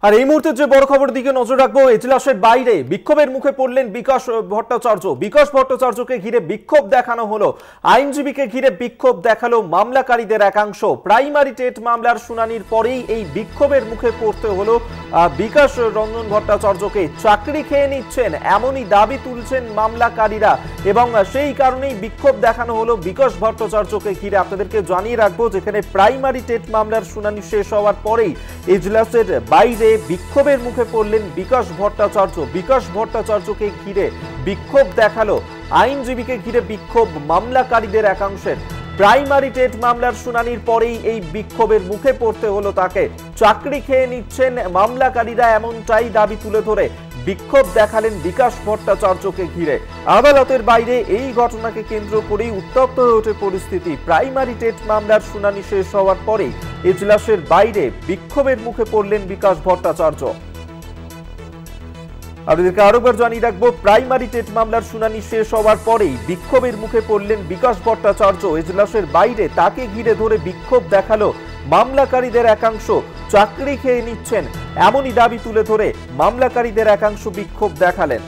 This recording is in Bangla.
আর এই মুহূর্তে যে বড় খবর দিকে নজর রাখবো, এজলাসের বাইরে বিক্ষোভের মুখে পড়লেন বিকাশ ভট্টাচার্য। বিকাশ ভট্টাচার্যকে ঘিরে বিক্ষোভ দেখানো হলো, আইনজীবীকে ঘিরে বিক্ষোভ দেখালো মামলাকারীদের একাংশ। প্রাইমারি টেট মামলার শুনানির পরেই এই বিক্ষোভের মুখে পড়তে হলো বিকাশ রঞ্জন ভট্টাচার্যকে। চাকরি খেয়ে নিচ্ছেন এমনই দাবি তুলছেন মামলাকারীরা এবং সেই কারণেই বিক্ষোভ দেখানো হলো বিকাশ ভট্টাচার্যকে ঘিরে। আপনাদেরকে জানিয়ে রাখবো, যেখানে প্রাইমারি টেট মামলার শুনানি শেষ হওয়ার পরেই এজলাসের বাইরে বিক্ষোভের মুখে পড়লেন বিকাশ ভট্টাচার্য। বিকাশ ভট্টাচার্যকে ঘিরে বিক্ষোভ দেখালো, আইনজীবীকে ঘিরে বিক্ষোভ মামলাকারীদের একাংশের। প্রাইমারি টেট মামলার শুনানির পরেই এই বিক্ষোভের মুখে পড়তে হলো তাকে। চাকরি খেয়ে নিচ্ছেন মামলাকারীরা, এমনটাই দাবি তুলে ধরে বিক্ষোভ দেখালেন বিকাশ ভট্টাচার্যকে ঘিরে। আদালতের বাইরে এই ঘটনাকে কেন্দ্র করেই উত্তপ্ত হয়ে ওঠে পরিস্থিতি। প্রাইমারি টেট মামলার শুনানি শেষ হওয়ার পরেই এজলাসের বাইরে বিক্ষোভের মুখে পড়লেন বিকাশ ভট্টাচার্য। আপনাদেরকে আরেকবার জানিয়ে রাখবো, প্রাইমারি টেট মামলার শুনানি শেষ হওয়ার পরেই বিক্ষোভের মুখে পড়লেন বিকাশ ভট্টাচার্য। এজলাসের বাইরে তাকে ঘিরে ধরে বিক্ষোভ দেখালো মামলাকারীদের একাংশ। চাকরি খেয়ে নিচ্ছেন এমনই দাবি তুলে ধরে মামলাকারীদের একাংশ বিক্ষোভ দেখালেন।